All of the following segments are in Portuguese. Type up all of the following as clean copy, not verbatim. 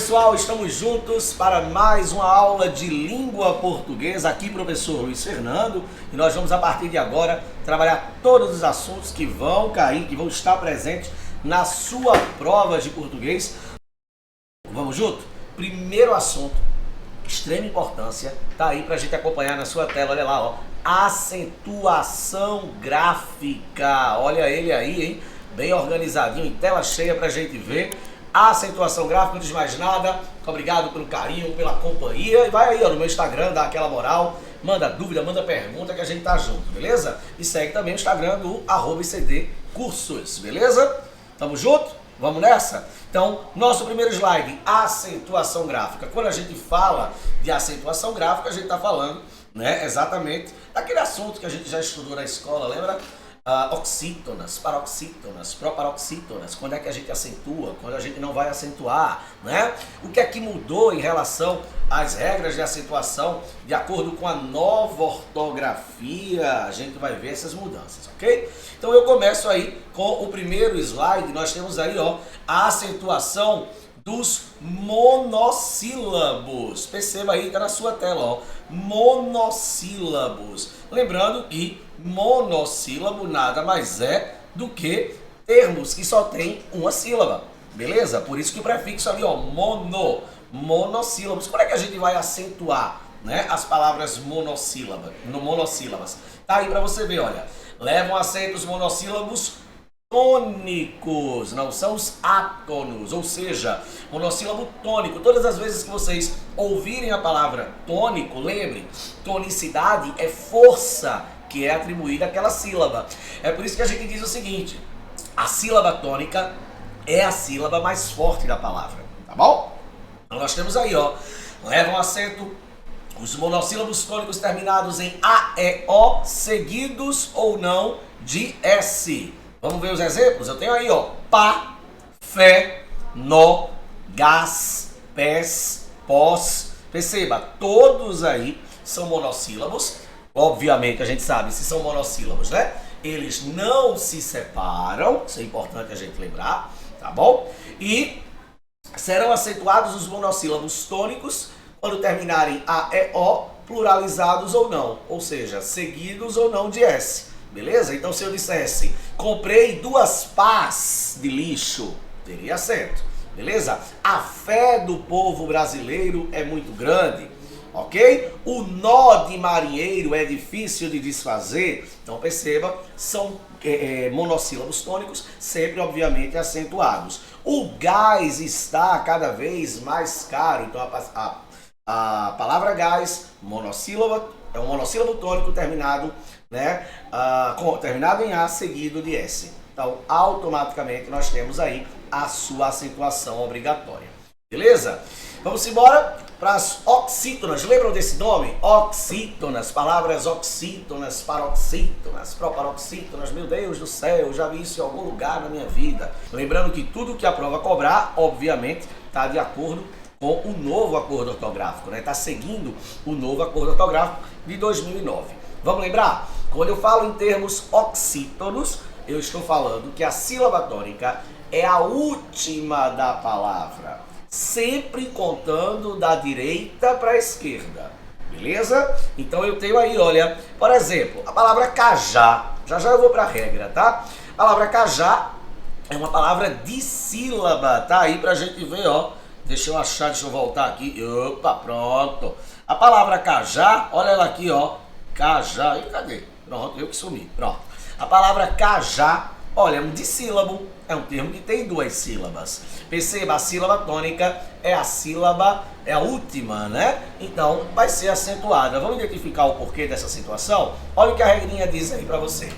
pessoal, estamos juntos para mais uma aula de língua portuguesa. Aqui professor Luiz Fernando, e nós vamos a partir de agora trabalhar todos os assuntos que vão cair, que vão estar presentes na sua prova de português. Vamos junto? Primeiro assunto, extrema importância, tá aí pra gente acompanhar na sua tela, olha lá, ó. Acentuação gráfica, olha ele aí, hein? Bem organizadinho, em tela cheia pra gente ver. Acentuação gráfica, não diz mais nada. Obrigado pelo carinho, pela companhia. E vai aí ó, no meu Instagram, dá aquela moral, manda dúvida, manda pergunta que a gente tá junto, beleza? E segue também o Instagram do @icdcursos, beleza? Tamo junto? Vamos nessa? Então, nosso primeiro slide, acentuação gráfica. Quando a gente fala de acentuação gráfica, a gente tá falando, né, exatamente daquele assunto que a gente já estudou na escola, lembra? Oxítonas, paroxítonas, proparoxítonas, quando é que a gente acentua, quando a gente não vai acentuar, né? O que é que mudou em relação às regras de acentuação de acordo com a nova ortografia? A gente vai ver essas mudanças, ok? Então eu começo aí com o primeiro slide, nós temos aí, ó, a acentuação dos monossílabos. Perceba aí, tá na sua tela, ó, monossílabos. Lembrando que monossílabo nada mais é do que termos que só tem uma sílaba, beleza? Por isso que o prefixo ali, ó, monossílabos. Como é que a gente vai acentuar, né, as palavras monossílabas? Tá aí para você ver, olha, levam acento os monossílabos tônicos, não são os átonos, ou seja, monossílabo tônico. Todas as vezes que vocês ouvirem a palavra tônico, lembrem, tonicidade é força que é atribuída àquela sílaba. É por isso que a gente diz o seguinte, a sílaba tônica é a sílaba mais forte da palavra, tá bom? Então nós temos aí, ó, levam acento os monossílabos tônicos terminados em A, E, O, seguidos ou não de S. Vamos ver os exemplos? Eu tenho aí, ó, pá, fé, nó, gás, pés, pós. Perceba, todos aí são monossílabos. Obviamente, a gente sabe se são monossílabos, né? Eles não se separam, isso é importante a gente lembrar, tá bom? E serão acentuados os monossílabos tônicos quando terminarem A, E, O, pluralizados ou não, ou seja, seguidos ou não de S. Beleza? Então se eu dissesse, comprei 2 pás de lixo, teria acento. Beleza? A fé do povo brasileiro é muito grande, ok? O nó de marinheiro é difícil de desfazer. Então perceba, são monossílabos tônicos, sempre obviamente acentuados. O gás está cada vez mais caro. Então a palavra gás, monossílabo, é um monossílabo tônico terminado, né, terminado em A seguido de S. Então, automaticamente nós temos aí a sua acentuação obrigatória. Beleza? Vamos embora para as oxítonas. Lembram desse nome? Oxítonas, palavras oxítonas, paroxítonas, proparoxítonas. Meu Deus do céu, já vi isso em algum lugar na minha vida. Lembrando que tudo que a prova cobrar, obviamente, está de acordo com o novo acordo ortográfico, né? Está seguindo o novo acordo ortográfico de 2009. Vamos lembrar? Quando eu falo em termos oxítonos, eu estou falando que a sílaba tônica é a última da palavra, sempre contando da direita para a esquerda, beleza? Então eu tenho aí, olha, por exemplo, a palavra cajá, já eu vou para a regra, tá? A palavra cajá é uma palavra dissílaba, tá aí pra gente ver, ó. Deixa eu achar, deixa eu voltar aqui. Opa, pronto. A palavra cajá, olha ela aqui, ó. Cajá, e cadê? Pronto, eu que sumi, pronto. A palavra cajá, olha, é um dissílabo, é um termo que tem 2 sílabas. Perceba, a sílaba tônica é a sílaba, é a última, né? Então, vai ser acentuada. Vamos identificar o porquê dessa situação? Olha o que a regrinha diz aí pra você.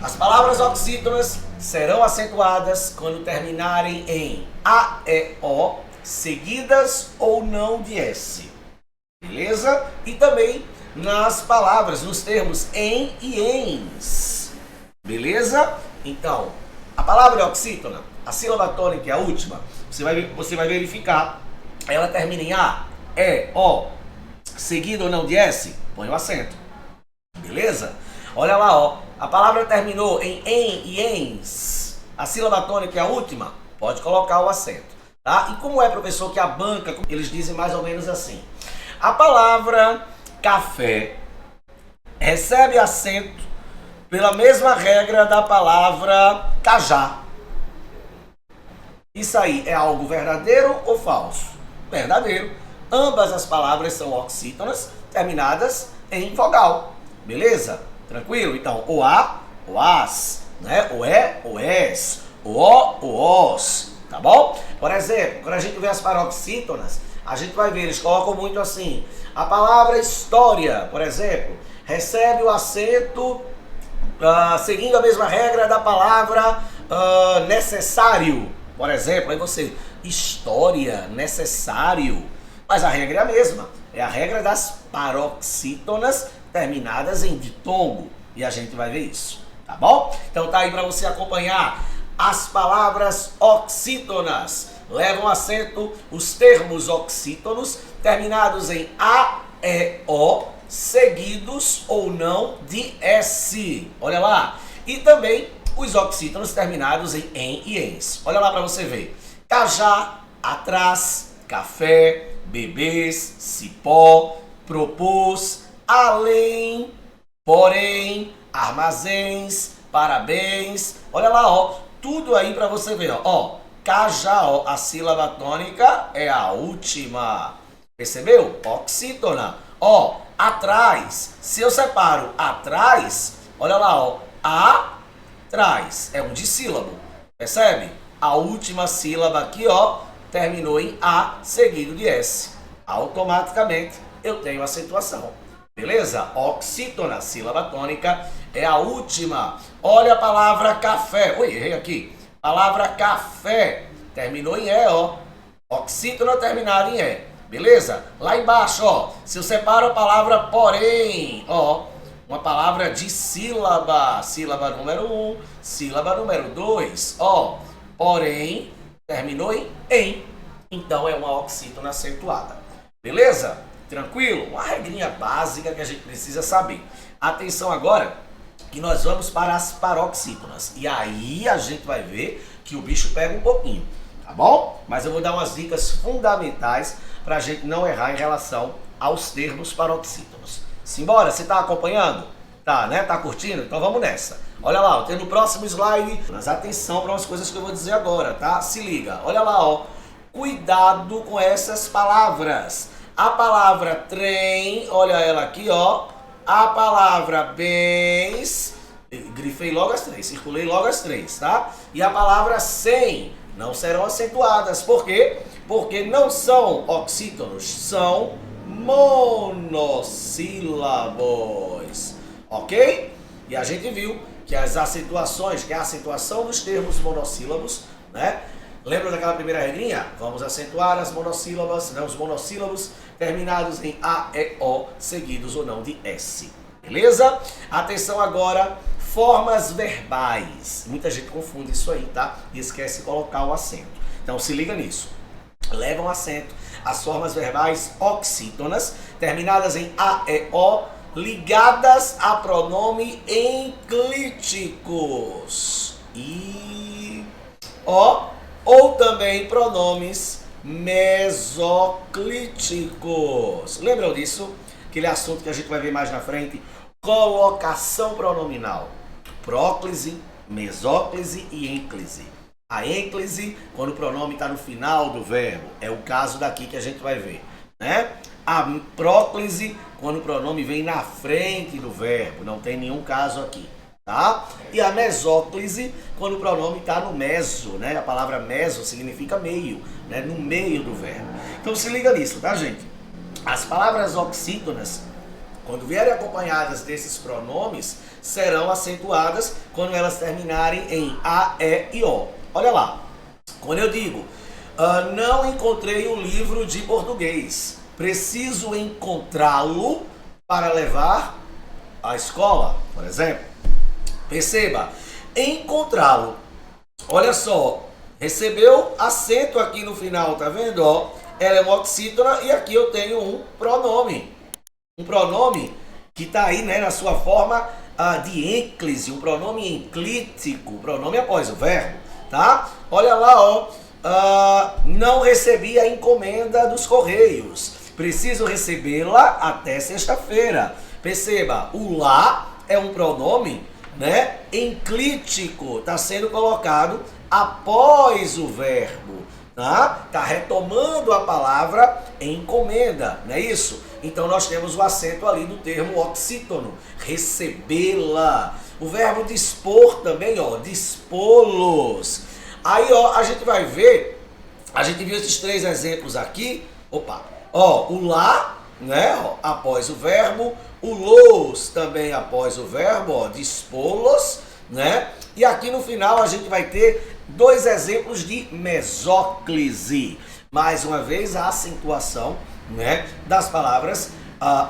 As palavras oxítonas serão acentuadas quando terminarem em A, E, O, seguidas ou não de S. Beleza? E também nas palavras, nos termos em e ens. Beleza? Então, a palavra é oxítona, a sílaba tônica é a última, você vai verificar, ela termina em A, E, O, seguido ou não de S, põe o acento. Beleza? Olha lá, ó, a palavra terminou em e ens, a sílaba tônica é a última, pode colocar o acento. Tá? E como é, professor, que a banca, eles dizem mais ou menos assim. A palavra café recebe acento pela mesma regra da palavra cajá. Isso aí é algo verdadeiro ou falso? Verdadeiro. Ambas as palavras são oxítonas, terminadas em vogal. Beleza? Tranquilo? Então, o a, o as, né? O é, o es, o os. Tá bom? Por exemplo, quando a gente vê as paroxítonas, a gente vai ver, eles colocam muito assim. A palavra história, por exemplo, recebe o acento seguindo a mesma regra da palavra necessário. Por exemplo, aí você, história, necessário. Mas a regra é a mesma. É a regra das paroxítonas terminadas em ditongo. E a gente vai ver isso. Tá bom? Então tá aí para você acompanhar. As palavras oxítonas levam acento os termos oxítonos terminados em A, E, O, seguidos ou não de S. Olha lá. E também os oxítonos terminados em e ens. Olha lá para você ver. Cajá, atrás, café, bebês, cipó, propôs, além, porém, armazéns, parabéns. Olha lá, ó. Tudo aí para você ver, ó. Cajá, ó, a sílaba tônica é a última. Percebeu? Oxítona. Ó, atrás. Se eu separo atrás, olha lá, ó. Atrás. É um dissílabo. Percebe? A última sílaba aqui, ó, terminou em A seguido de S. Automaticamente eu tenho acentuação. Beleza? Oxítona, sílaba tônica, é a última. Olha a palavra café. Oi, errei aqui. Palavra café. Terminou em E, ó. Oxítona terminada em E. Beleza? Lá embaixo, ó. Se eu separo a palavra porém, ó. Uma palavra de sílaba. Sílaba número 1, sílaba número 2, ó. Porém, terminou em. Então é uma oxítona acentuada. Beleza? Tranquilo? Uma regrinha básica que a gente precisa saber. Atenção agora que nós vamos para as paroxítonas. E aí a gente vai ver que o bicho pega um pouquinho, tá bom? Mas eu vou dar umas dicas fundamentais para a gente não errar em relação aos termos paroxítonos. Simbora, você tá acompanhando? Tá, né? Tá curtindo? Então vamos nessa. Olha lá, tem no próximo slide. Mas atenção para umas coisas que eu vou dizer agora, tá? Se liga. Olha lá, ó. Cuidado com essas palavras. A palavra trem, olha ela aqui, ó. A palavra bens, grifei logo as três, circulei logo as três, tá? E a palavra sem não serão acentuadas. Por quê? Porque não são oxítonos, são monossílabos. Ok? E a gente viu que as acentuações, que é a acentuação dos termos monossílabos, né? Lembra daquela primeira regrinha? Vamos acentuar as monossílabas, né? Os monossílabos terminados em A, E, O, seguidos ou não de S. Beleza? Atenção agora, formas verbais. Muita gente confunde isso aí, tá? E esquece de colocar o acento. Então se liga nisso. Levam acento as formas verbais oxítonas, terminadas em A, E, O, ligadas a pronome enclíticos. E O, ou também pronomes mesoclíticos. Lembram disso? Aquele assunto que a gente vai ver mais na frente. Colocação pronominal. Próclise, mesóclise e ênclise. A ênclise, quando o pronome está no final do verbo. É o caso daqui que a gente vai ver, né? A próclise, quando o pronome vem na frente do verbo. Não tem nenhum caso aqui. Tá? E a mesóclise, quando o pronome está no meso, né? A palavra meso significa meio, né? No meio do verbo. Então se liga nisso, tá, gente? As palavras oxítonas, quando vierem acompanhadas desses pronomes, serão acentuadas quando elas terminarem em A, E e O. Olha lá, quando eu digo, não encontrei um livro de português, preciso encontrá-lo para levar à escola, por exemplo. Perceba, encontrá-lo. Olha só, recebeu acento aqui no final, tá vendo? Ó, ela é uma oxítona e aqui eu tenho um pronome. Um pronome que está aí, né, na sua forma de ênclise, um pronome enclítico, pronome após o verbo, tá? Olha lá, ó, não recebi a encomenda dos Correios. Preciso recebê-la até sexta-feira. Perceba, o lá é um pronome, né, enclítico, está sendo colocado após o verbo, tá? Tá retomando a palavra encomenda, não é isso? Então nós temos o acento ali do termo oxítono, recebê-la. O verbo dispor também, ó, dispô-los. Aí, ó, a gente vai ver, a gente viu esses 3 exemplos aqui, ó, o lá, né, ó, após o verbo, o los também após o verbo, ó, dispô-los, né, e aqui no final a gente vai ter 2 exemplos de mesóclise. Mais uma vez a acentuação, né, das palavras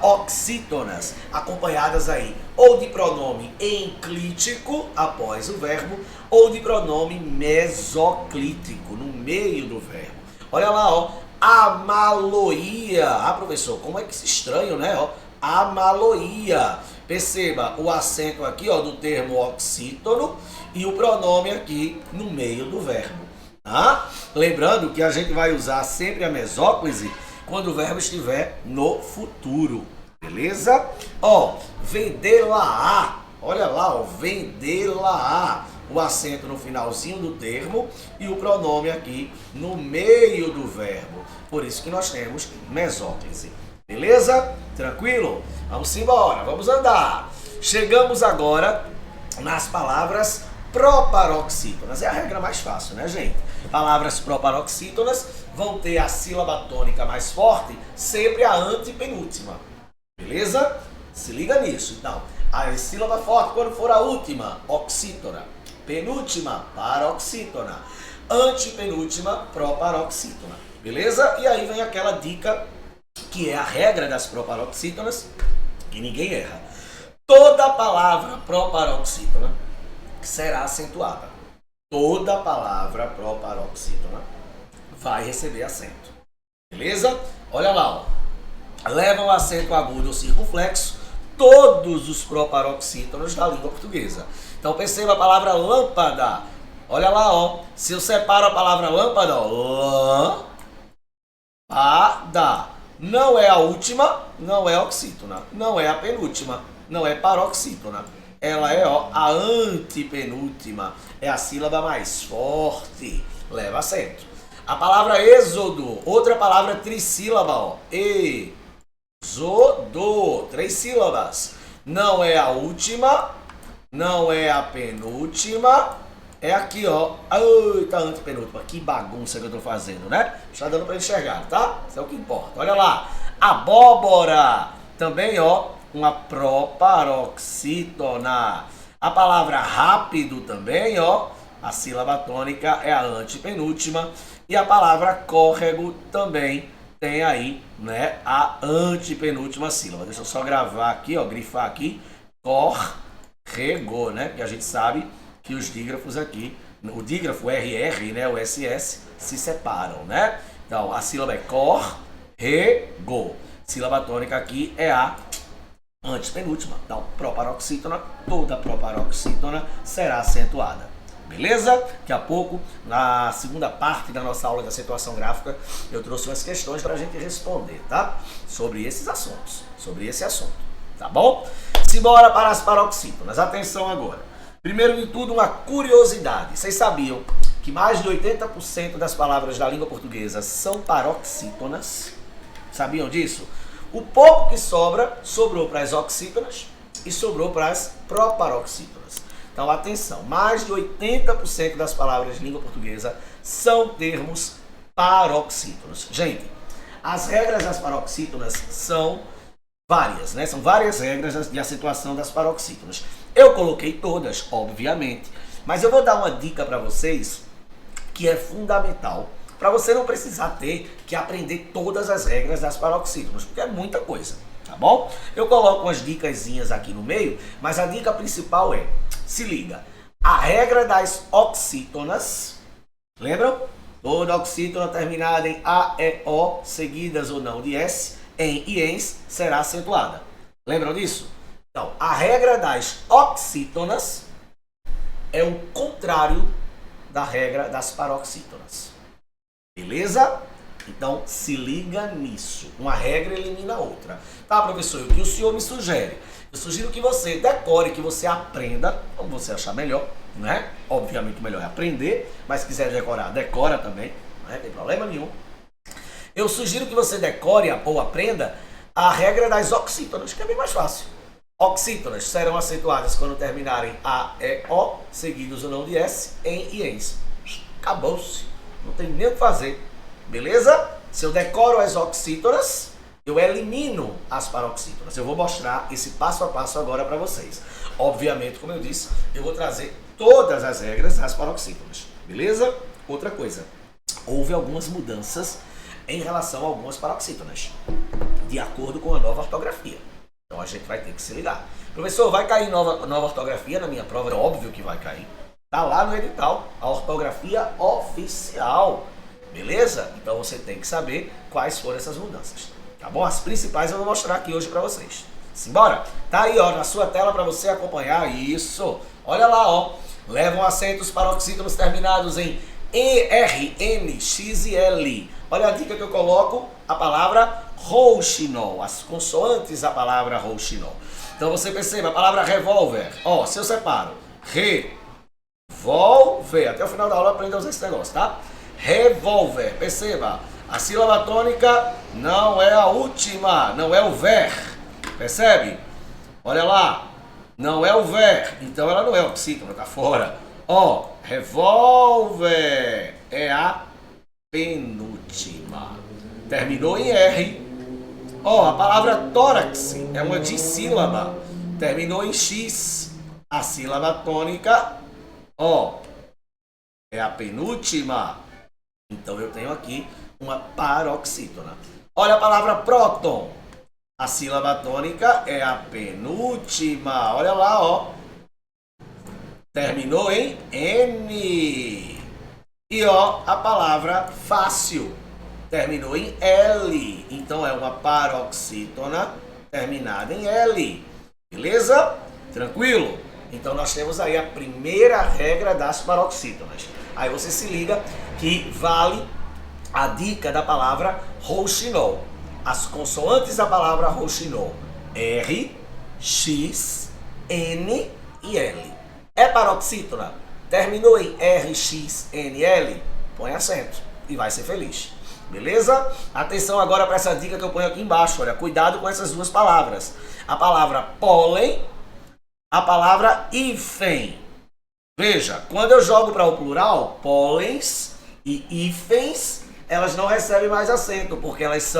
oxítonas, acompanhadas aí ou de pronome enclítico após o verbo, ou de pronome mesoclítico no meio do verbo. Olha lá, ó, amaloia. Professor, como é que se estranho, né? Ó, amaloia. Perceba o acento aqui, ó, do termo oxítono e o pronome aqui no meio do verbo. Tá? Lembrando que a gente vai usar sempre a mesóclise quando o verbo estiver no futuro. Beleza? Ó, vender-la-á. Olha lá, ó, vender-la-á. O acento no finalzinho do termo e o pronome aqui no meio do verbo. Por isso que nós temos mesóclise. Beleza? Tranquilo? Vamos embora, vamos andar. Chegamos agora nas palavras proparoxítonas. É a regra mais fácil, né, gente? Palavras proparoxítonas vão ter a sílaba tônica mais forte, sempre a antepenúltima. Beleza? Se liga nisso. Então, a sílaba forte quando for a última, oxítona. Penúltima, paroxítona. Antepenúltima, proparoxítona. Beleza? E aí vem aquela dica que é a regra das proparoxítonas, que ninguém erra. Toda palavra proparoxítona será acentuada. Toda palavra proparoxítona vai receber acento. Beleza? Olha lá, ó. Leva o acento agudo ou circunflexo todos os proparoxítonos da língua portuguesa. Então perceba a palavra lâmpada. Olha lá, ó. Se eu separo a palavra lâmpada, ó, lâmpada. Não é a última, não é oxítona. Não é a penúltima, não é paroxítona. Ela é, ó, a antepenúltima. É a sílaba mais forte. Leva acento. A palavra êxodo, outra palavra trissílaba, ó. Êxodo, 3 sílabas. Não é a última, não é a penúltima. É aqui, ó. Eita, antepenúltima. Que bagunça que eu tô fazendo, né? Está dando para enxergar, tá? Isso é o que importa. Olha lá. Abóbora. Também, ó, uma proparoxítona. A palavra rápido também, ó. A sílaba tônica é a antepenúltima. E a palavra córrego também tem aí, né, a antepenúltima sílaba. Deixa eu só gravar aqui, ó, grifar aqui. Córrego, né? Porque a gente sabe que os dígrafos aqui, o dígrafo RR, né, o SS, se separam, né? Então, a sílaba é córrego. Sílaba tônica aqui é a antepenúltima. Então, proparoxítona, toda proparoxítona será acentuada. Beleza? Daqui a pouco, na segunda parte da nossa aula de acentuação gráfica, eu trouxe umas questões para a gente responder, tá? Sobre esses assuntos, sobre esse assunto, tá bom? Simbora para as paroxítonas. Atenção agora. Primeiro de tudo, uma curiosidade. Vocês sabiam que mais de 80% das palavras da língua portuguesa são paroxítonas? Sabiam disso? O pouco que sobra, sobrou para as oxítonas e sobrou para as proparoxítonas. Então, atenção, mais de 80% das palavras de língua portuguesa são termos paroxítonos. Gente, as regras das paroxítonas são várias, né? São várias regras de acentuação das paroxítonas. Eu coloquei todas, obviamente, mas eu vou dar uma dica para vocês que é fundamental para você não precisar ter que aprender todas as regras das paroxítonas, porque é muita coisa, tá bom? Eu coloco umas dicasinhas aqui no meio, mas a dica principal é, se liga, a regra das oxítonas, lembram? Toda oxítona terminada em A, E, O, seguidas ou não de S, em e ens, será acentuada. Lembram disso? Então, a regra das oxítonas é o contrário da regra das paroxítonas. Beleza? Então, se liga nisso. Uma regra elimina a outra. Tá, professor? O que o senhor me sugere? Eu sugiro que você decore, que você aprenda, como você achar melhor, né? Obviamente o melhor é aprender, mas se quiser decorar, decora também, não tem problema nenhum. Eu sugiro que você decore ou aprenda a regra das oxítonas, que é bem mais fácil. Oxítonas serão acentuadas quando terminarem A, E, O, seguidos ou não de S, em e ens. Acabou-se. Não tem nem o que fazer. Beleza? Se eu decoro as oxítonas, eu elimino as paroxítonas. Eu vou mostrar esse passo a passo agora para vocês. Obviamente, como eu disse, eu vou trazer todas as regras das paroxítonas. Beleza? Outra coisa. Houve algumas mudanças em relação a algumas paroxítonas, de acordo com a nova ortografia. Então a gente vai ter que se ligar. Professor, vai cair nova ortografia na minha prova? É óbvio que vai cair. Tá lá no edital, a ortografia oficial. Beleza? Então você tem que saber quais foram essas mudanças. Tá bom? As principais eu vou mostrar aqui hoje para vocês. Simbora? Tá aí, ó, na sua tela para você acompanhar. Isso. Olha lá, ó. Levam acentos paroxítonos terminados em E, R, N, X e L. Olha a dica que eu coloco, a palavra rouxinol, as consoantes da palavra rouxinol. Então você perceba, a palavra revólver, ó, se eu separo, revólver, até o final da aula aprenda a usar esse negócio, tá? Revólver, perceba, a sílaba tônica não é a última, não é o ver, percebe? Olha lá, não é o ver, então ela não é oxítona, tá fora. Ó, revólver é a penúltima. Terminou em R. Ó, a palavra tórax é uma dissílaba. Terminou em X. A sílaba tônica, ó, é a penúltima. Então eu tenho aqui uma paroxítona. Olha a palavra próton. A sílaba tônica é a penúltima. Olha lá, ó. Terminou em N. E ó, a palavra fácil terminou em L. Então é uma paroxítona terminada em L. Beleza? Tranquilo? Então nós temos aí a primeira regra das paroxítonas. Aí você se liga que vale a dica da palavra rouxinol. As consoantes da palavra rouxinol: R, X, N e L. É paroxítona? Terminou em R, X, N, L? Põe acento e vai ser feliz. Beleza? Atenção agora para essa dica que eu ponho aqui embaixo. Olha, cuidado com essas duas palavras. A palavra pólen, a palavra hífen. Veja, quando eu jogo para o plural, pólens e hífens, elas não recebem mais acento, porque elas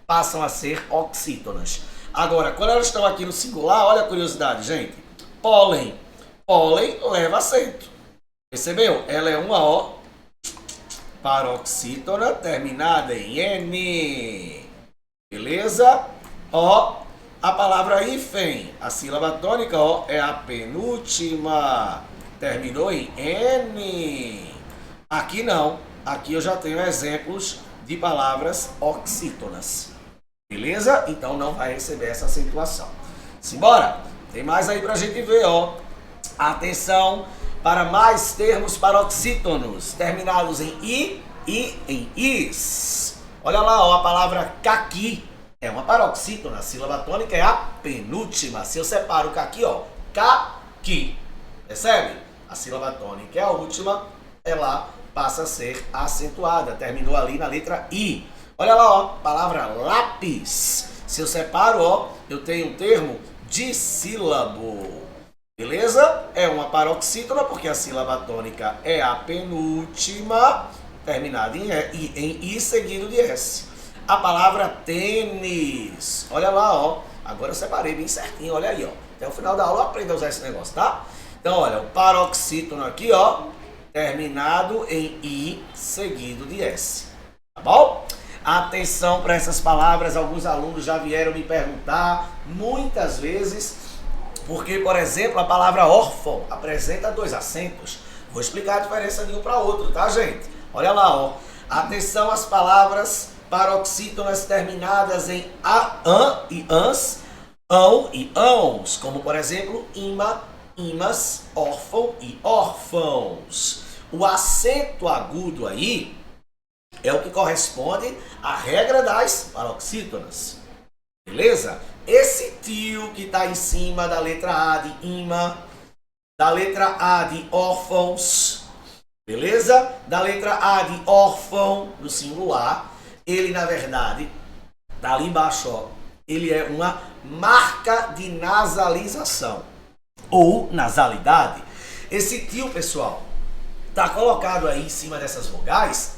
passam a ser oxítonas. Agora, quando elas estão aqui no singular, olha a curiosidade, gente. Pólen. Pólen leva acento. Percebeu? Ela é uma O paroxítona terminada em N. Beleza? Ó, a palavra hífen, a sílaba tônica, ó, é a penúltima. Terminou em N. Aqui não. Aqui eu já tenho exemplos de palavras oxítonas. Beleza? Então não vai receber essa acentuação. Simbora? Tem mais aí pra gente ver, ó. Atenção para mais termos paroxítonos terminados em I e em IS. Olha lá, ó, a palavra caqui é uma paroxítona. A sílaba tônica é a penúltima. Se eu separo o caqui, ó, caqui. Percebe? A sílaba tônica é a última, ela passa a ser acentuada. Terminou ali na letra I. Olha lá, ó, palavra lápis. Se eu separo, ó, eu tenho um termo dissílabo. Beleza? É uma paroxítona porque a sílaba tônica é a penúltima, terminada em I seguido de S. A palavra tênis. Olha lá, ó. Agora eu separei bem certinho, olha aí, ó. Até o final da aula aprenda a usar esse negócio, tá? Então, olha, o paroxítono aqui, ó, terminado em I seguido de S. Tá bom? Atenção para essas palavras, alguns alunos já vieram me perguntar muitas vezes, porque, por exemplo, a palavra órfão apresenta dois acentos. Vou explicar a diferença de um para outro, tá, gente? Olha lá, ó. Atenção às palavras paroxítonas terminadas em a, an e ans, ão e ãos, como, por exemplo, ima, imas, órfão e órfãos. O acento agudo aí é o que corresponde à regra das paroxítonas. Beleza? Esse tio que está em cima da letra A de imã, da letra A de órfãos, beleza? Da letra A de órfão, do singular, ele na verdade, tá ali embaixo, ó, ele é uma marca de nasalização ou nasalidade. Esse tio, pessoal, tá colocado aí em cima dessas vogais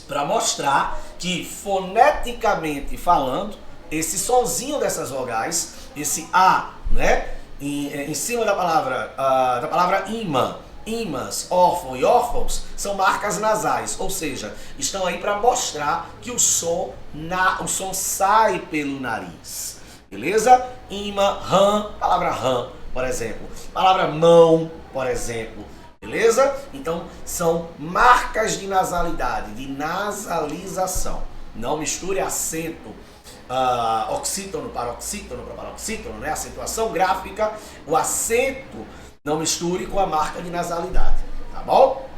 para mostrar que foneticamente falando, esse sonzinho dessas vogais, esse A, né, em cima da palavra imã, imãs, órfão e órfãos, são marcas nasais, ou seja, estão aí para mostrar que o som sai pelo nariz, beleza? Imã, rã, palavra rã, por exemplo, palavra mão, por exemplo, beleza? Então, são marcas de nasalidade, de nasalização. Não misture acento oxítono para paroxítono, né? Acentuação gráfica, o acento não misture com a marca de nasalidade, tá bom?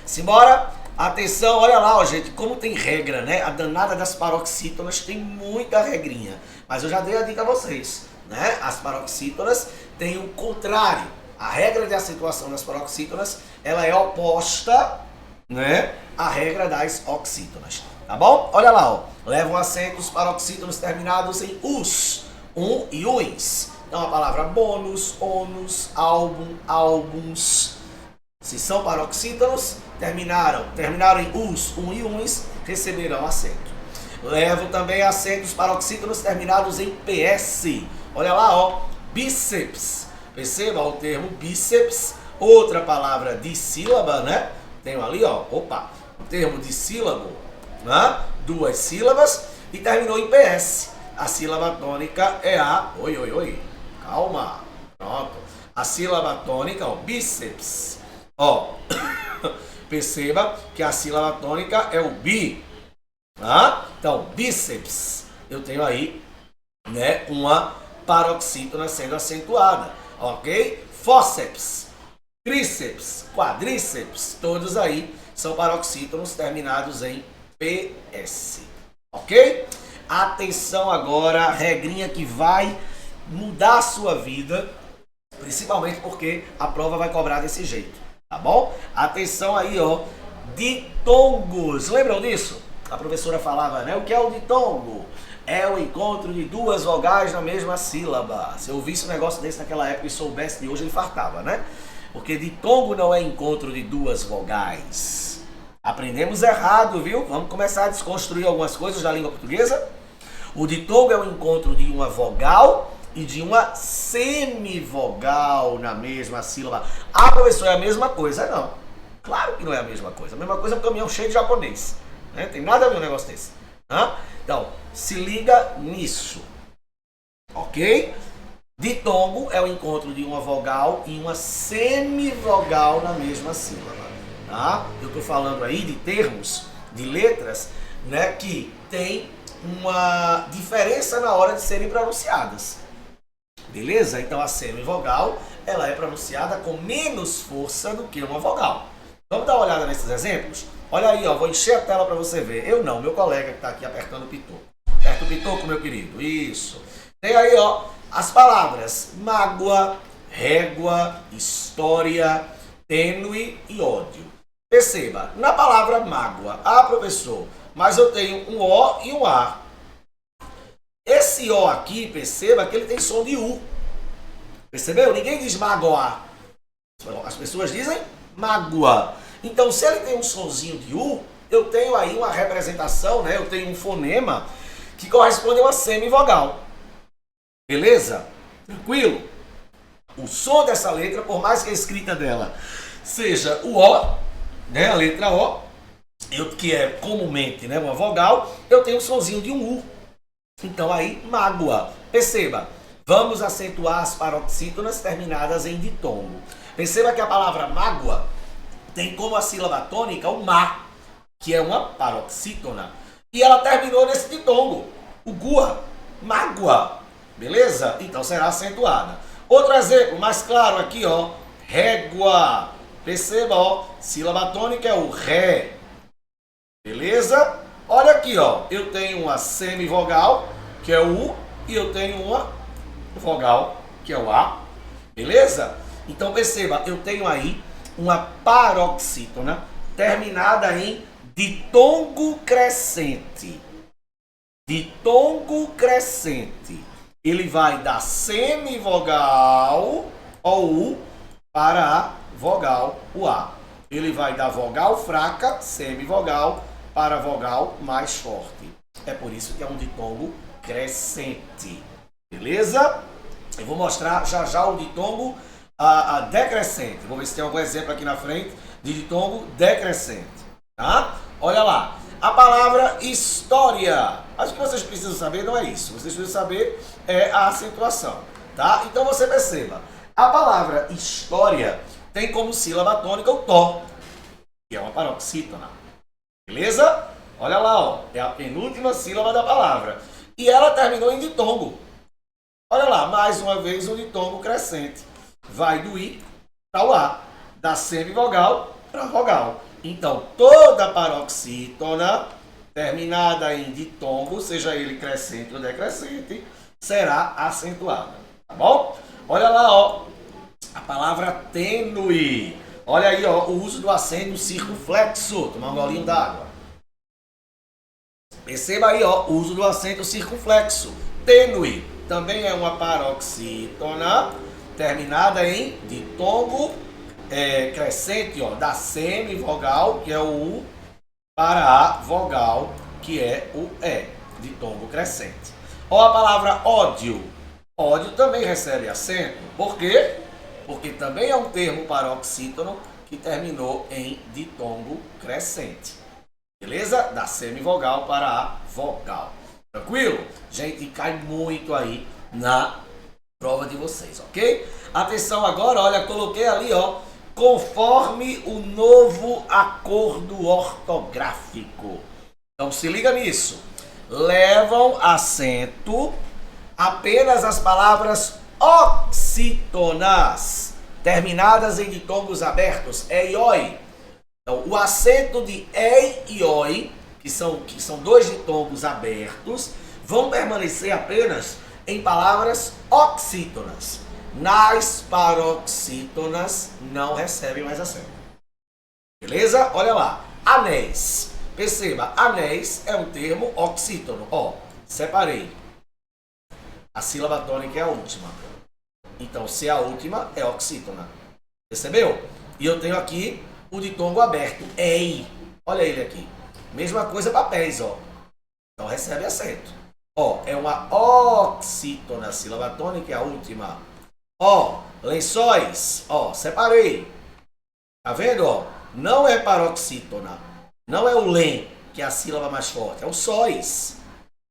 Simbora, atenção, olha lá, ó, gente, como tem regra, né? A danada das paroxítonas tem muita regrinha, mas eu já dei a dica a vocês, né? As paroxítonas têm o contrário. A regra de acentuação das paroxítonas, ela é oposta, né, à regra das oxítonas. Tá bom? Olha lá, ó. Levam acento os paroxítonos terminados em us, e uns. Então a palavra bônus, ônus, álbum, álbuns. Se são paroxítonos, terminaram em us, e uns, receberão acento. Levam também acentos paroxítonos terminados em ps. Olha lá, ó. Bíceps. Perceba o termo bíceps. Outra palavra dissílaba, né? Tenho ali, ó. Opa. O termo dissílabo. Né? 2 sílabas e terminou em PS. A sílaba tônica é a... Oi. Calma. Pronto. A sílaba tônica, ó, bíceps. Ó. Perceba que a sílaba tônica é o bi. Tá? Então, bíceps. Eu tenho aí, né, uma paroxítona sendo acentuada. Ok? Fóceps. Tríceps. Quadríceps. Todos aí são paroxítonos terminados em PS, ok? Atenção agora, regrinha que vai mudar a sua vida, principalmente porque a prova vai cobrar desse jeito, tá bom? Atenção aí, ó, ditongos, lembram disso? A professora falava, né? O que é o ditongo? É o encontro de 2 vogais na mesma sílaba. Se eu ouvisse um negócio desse naquela época e soubesse de hoje, ele fartava, né? Porque ditongo não é encontro de 2 vogais. Aprendemos errado, viu? Vamos começar a desconstruir algumas coisas da língua portuguesa. O ditongo é o encontro de uma vogal e de uma semivogal na mesma sílaba. Ah, professor, é a mesma coisa? Não. Claro que não é a mesma coisa. A mesma coisa é um caminhão cheio de japonês. Né? Tem nada a ver um negócio desse. Então, se liga nisso. Ok? Ditongo é o encontro de uma vogal e uma semivogal na mesma sílaba. Tá? Eu estou falando aí de termos, de letras, né, que tem uma diferença na hora de serem pronunciadas. Beleza? Então a semivogal, ela é pronunciada com menos força do que uma vogal. Vamos dar uma olhada nesses exemplos? Olha aí, ó, vou encher a tela para você ver. Eu não, meu colega que está aqui apertando o pitoco. Aperta o pitoco, meu querido. Isso. Tem aí, ó, as palavras mágoa, régua, história, tênue e ódio. Perceba, na palavra mágoa, professor, mas eu tenho um O e um A. Esse O aqui, perceba que ele tem som de U. Percebeu? Ninguém diz magoar. As pessoas dizem mágoa. Então, se ele tem um sonzinho de U, eu tenho aí uma representação, né? Eu tenho um fonema que corresponde a uma semivogal. Beleza? Tranquilo? O som dessa letra, por mais que a escrita dela seja o O, né, a letra O, que é comumente, né, uma vogal, eu tenho um sonzinho de um U. Então aí, mágoa. Perceba, vamos acentuar as paroxítonas terminadas em ditongo. Perceba que a palavra mágoa tem como a sílaba tônica o má, que é uma paroxítona. E ela terminou nesse ditongo, o gua, mágoa. Beleza? Então será acentuada. Outro exemplo mais claro aqui, ó, régua. Perceba, ó, sílaba tônica é o ré. Beleza? Olha aqui, ó. Eu tenho uma semivogal, que é o U, e eu tenho uma vogal, que é o A. Beleza? Então perceba, eu tenho aí uma paroxítona terminada em ditongo crescente. Ditongo crescente. Ele vai da semivogal, o U, para a vogal, o A. Ele vai da vogal fraca, semivogal, para a vogal mais forte. É por isso que é um ditongo crescente. Beleza? Eu vou mostrar já já o ditongo decrescente. Vou ver se tem algum exemplo aqui na frente de ditongo decrescente. Tá? Olha lá. A palavra história. Acho que vocês precisam saber, não é isso. Vocês precisam saber a acentuação. Tá? Então você perceba. A palavra história tem como sílaba tônica o tó, que é uma paroxítona. Beleza? Olha lá, ó. É a penúltima sílaba da palavra. E ela terminou em ditongo. Olha lá, mais uma vez um ditongo crescente. Vai do I para o A, da semivogal para a vogal. Então, toda paroxítona terminada em ditongo, seja ele crescente ou decrescente, será acentuada. Tá bom? Olha lá, ó, a palavra tênue. Olha aí, ó, o uso do acento circunflexo. Tomar um golinho d'água. Perceba aí, ó, o uso do acento circunflexo. Tênue também é uma paroxítona terminada em ditongo crescente, ó, da semivogal, que é o U, para a vogal, que é o E, ditongo crescente. Ó, a palavra ódio. Ódio também recebe acento. Por quê? Porque também é um termo paroxítono que terminou em ditongo crescente. Beleza? Da semivogal para a vogal. Tranquilo? Gente, cai muito aí na prova de vocês, ok? Atenção agora, olha, coloquei ali, ó, conforme o novo acordo ortográfico. Então se liga nisso. Levam acento apenas as palavras oxítonas, terminadas em ditongos abertos, e e oi. Então, o acento de ei e oi, que são dois ditongos abertos, vão permanecer apenas em palavras oxítonas. Nas paroxítonas não recebem mais acento. Beleza? Olha lá. Anéis. Perceba, anéis é um termo oxítono. Ó, separei. A sílaba tônica é a última. Então, se é a última, é oxítona. Percebeu? E eu tenho aqui o ditongo aberto. Ei. Olha ele aqui. Mesma coisa para pés, ó. Então recebe acento. Ó, é uma oxítona. A sílaba tônica é a última. Ó, lençóis. Ó, separei. Tá vendo, ó? Não é paroxítona. Não é o len, que é a sílaba mais forte. É o sóis.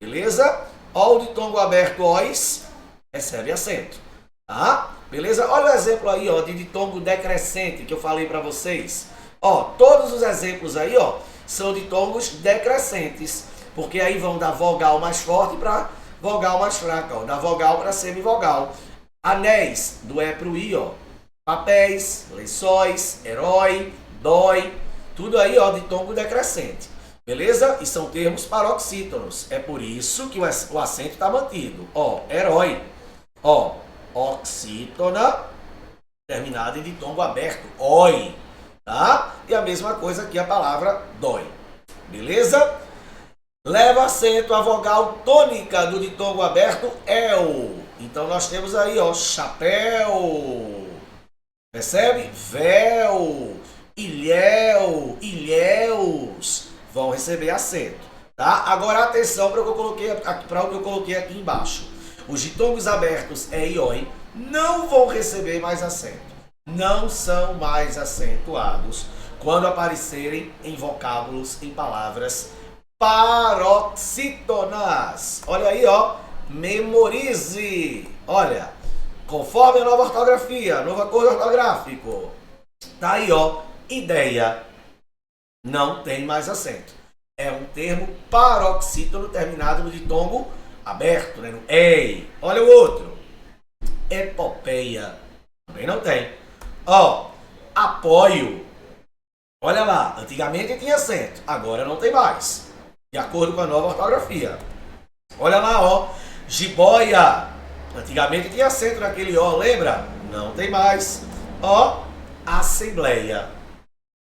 Beleza? Ó, o ditongo aberto, ois, recebe acento. Tá? Beleza? Olha o exemplo aí, ó, de ditongo decrescente que eu falei para vocês. Ó, todos os exemplos aí, ó, são ditongos decrescentes, porque aí vão da vogal mais forte para vogal mais fraca, ó, da vogal para semivogal. Anéis, do E para o I, ó. Papéis, lençóis, herói, dói, tudo aí, ó, ditongo decrescente. Beleza? E são termos paroxítonos. É por isso que o acento está mantido. Ó, herói. Ó, oxítona, terminada em ditongo aberto. Oi. Tá? E a mesma coisa aqui a palavra dói. Beleza? Leva acento a vogal tônica do ditongo aberto, el. Então nós temos aí, ó, chapéu. Percebe? Véu. Ilhéu. Ilhéus. Vão receber acento. Tá? Agora atenção para o que eu coloquei aqui embaixo. Os ditongos abertos e e oi não vão receber mais acento. Não são mais acentuados quando aparecerem em vocábulos, em palavras paroxítonas. Olha aí, ó. Memorize. Olha, conforme a nova ortografia, novo acordo ortográfico. Tá aí, ó. Ideia. Não tem mais acento. É um termo paroxítono terminado no ditongo aberto, né? No ei. Olha o outro. Epopeia. Também não tem. Ó, apoio. Olha lá, antigamente tinha acento, agora não tem mais. De acordo com a nova ortografia. Olha lá, ó. Jiboia. Antigamente tinha acento naquele ó, lembra? Não tem mais. Ó, assembleia.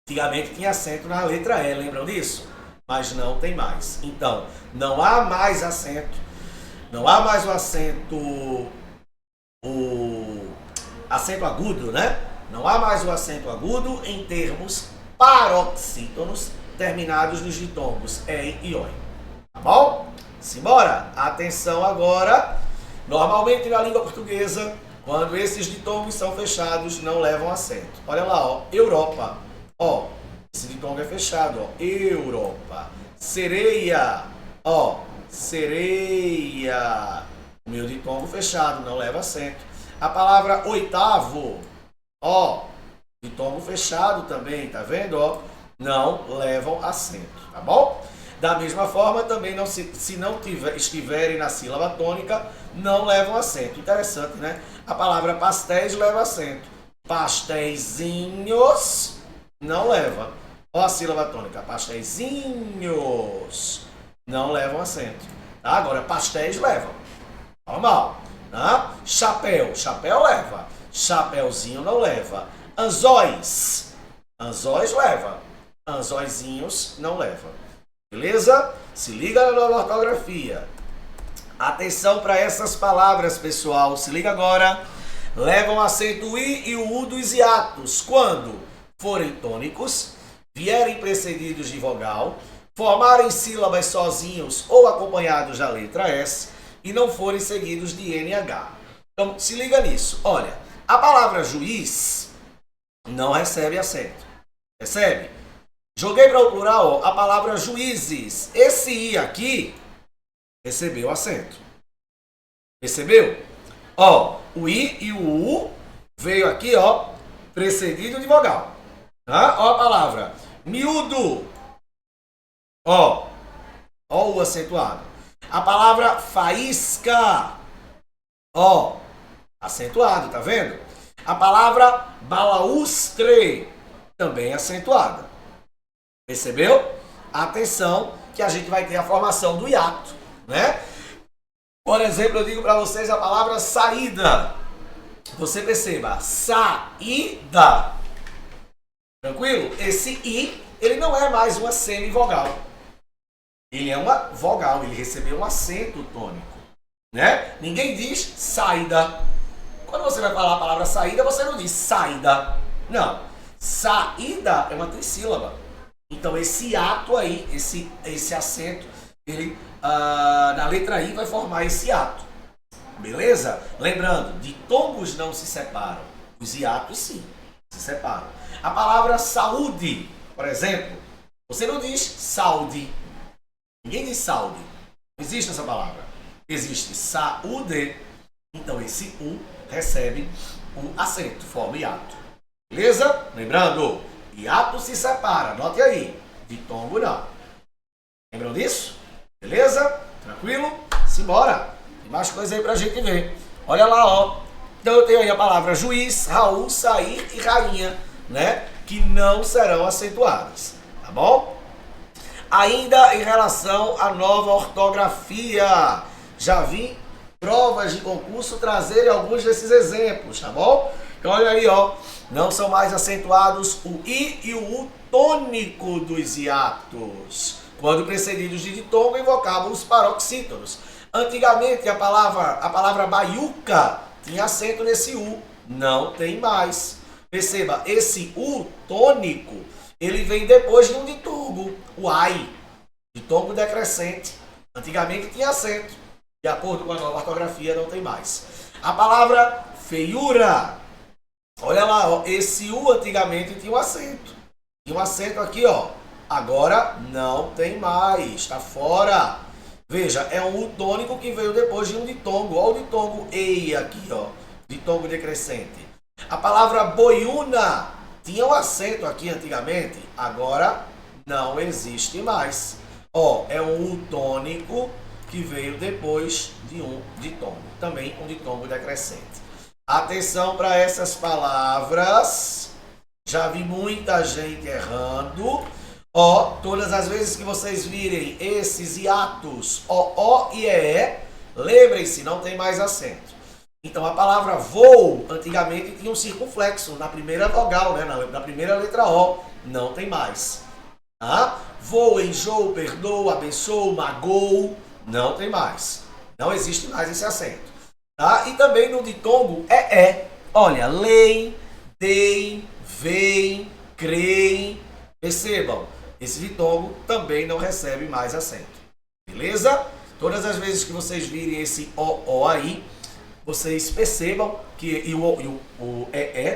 Antigamente tinha acento na letra E, lembram disso? Mas não tem mais. Então, não há mais acento. Não há mais o acento agudo, né? Não há mais o acento agudo em termos paroxítonos terminados nos ditongos E e OI. Tá bom? Simbora! Atenção agora. Normalmente na língua portuguesa, quando esses ditongos são fechados, não levam acento. Olha lá, ó. Europa. Ó, esse ditongo é fechado, ó. Europa. Sereia. Ó, sereia. O meu ditongo fechado, não leva acento. A palavra oitavo. Ó, ditongo fechado também, tá vendo? Ó, não levam acento, tá bom? Da mesma forma, também não se não estiverem na sílaba tônica, não levam acento. Interessante, né? A palavra pastéis leva acento. Pastéisinhos não leva. Ó a sílaba tônica. Pastéisinhos não levam acento. Tá? Agora, pastéis levam. Normal. Tá? Chapéu. Chapéu leva. Chapéuzinho não leva. Anzóis. Anzóis leva. Anzóizinhos não leva. Beleza? Se liga na nova ortografia. Atenção para essas palavras, pessoal. Se liga agora. Levam acento o I e o U dos hiatos quando forem tônicos, vierem precedidos de vogal, formarem sílabas sozinhos ou acompanhados da letra S e não forem seguidos de NH. Então, se liga nisso. Olha, a palavra juiz não recebe acento. Recebe? Joguei para o plural, ó, a palavra juízes. Esse I aqui recebeu acento. Percebeu? Ó, o I e o U veio aqui, ó, precedido de vogal. Tá? Ó a palavra miúdo. Ó o U acentuado. A palavra faísca. Ó, acentuado, tá vendo? A palavra balaustre também acentuada. Percebeu? Atenção que a gente vai ter a formação do hiato, né? Por exemplo, eu digo para vocês a palavra saída. Você perceba, saída. Tranquilo? Esse I, ele não é mais uma semivogal. Ele é uma vogal, ele recebeu um acento tônico, né? Ninguém diz saída. Quando você vai falar a palavra saída, você não diz saída. Não. Saída é uma trissílaba. Então esse ato aí, esse acento, ele na letra I vai formar esse ato. Beleza? Lembrando, ditongos não se separam. Os hiatos sim, se separam. A palavra saúde, por exemplo, você não diz saúde. Ninguém diz saúde. Não existe essa palavra. Existe saúde. Então esse U recebe o acento, forma hiato. Beleza? Lembrando, hiato se separa, anote aí. Ditongo não. Lembram disso? Beleza? Tranquilo? Simbora! Tem mais coisa aí pra gente ver. Olha lá, ó. Então eu tenho aí a palavra juiz, Raul, sair e rainha, né? Que não serão acentuadas. Tá bom? Ainda em relação à nova ortografia. Já vi provas de concurso trazerem alguns desses exemplos, tá bom? Então olha aí, ó. Não são mais acentuados o I e o U tônico dos hiatos, quando precedidos de ditongo em vocábulos paroxítonos. Antigamente a palavra baiuca tinha acento nesse U, não tem mais. Perceba, esse U tônico, ele vem depois de um ditongo, o ai, ditongo decrescente. Antigamente tinha acento, de acordo com a nova ortografia não tem mais. A palavra feiura, olha lá, ó, esse U antigamente tinha um acento. Tinha um acento aqui, ó. Agora não tem mais, está fora. Veja, é um U tônico que veio depois de um ditongo. Olha o ditongo EI aqui, ó. Ditongo decrescente. A palavra boiuna tinha um acento aqui antigamente. Agora não existe mais. Ó, é um U tônico que veio depois de um ditongo. Também um ditongo decrescente. Atenção para essas palavras. Já vi muita gente errando. Ó, todas as vezes que vocês virem esses hiatos, ó e lembrem-se, não tem mais acento. Então a palavra vou, antigamente tinha um circunflexo na primeira vogal, né? Na primeira letra O, não tem mais. Tá? Vou, enjoo, perdoo, abençoo, magoo, não tem mais. Não existe mais esse acento. Tá? E também no ditongo é. Olha, leem, deem, veem, creem. Percebam, esse ditongo também não recebe mais acento. Beleza? Todas as vezes que vocês virem esse o aí, vocês percebam que e o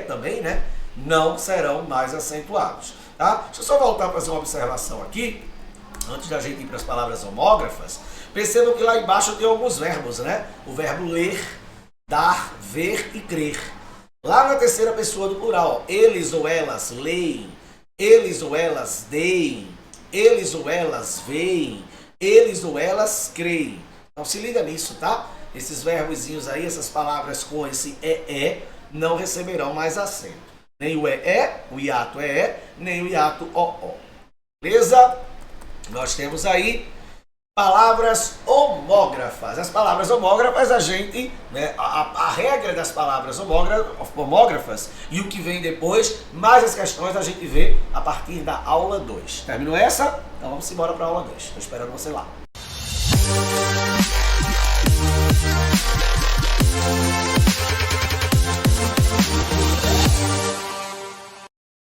também, né? Não serão mais acentuados. Tá? Deixa eu só voltar para fazer uma observação aqui, antes da gente ir para as palavras homógrafas. Percebam que lá embaixo tem alguns verbos, né? O verbo ler, dar, ver e crer. Lá na terceira pessoa do plural, eles ou elas leem, eles ou elas deem, eles ou elas veem, eles ou elas creem. Então se liga nisso, tá? Esses verbozinhos aí, essas palavras com esse não receberão mais acento. Nem o o hiato nem o hiato o. Beleza? Nós temos aí palavras homógrafas. As palavras homógrafas, a gente, né, a regra das palavras homógrafas e o que vem depois, mais as questões a gente vê a partir da aula 2. Terminou essa? Então vamos embora para a aula 2. Estou esperando você lá.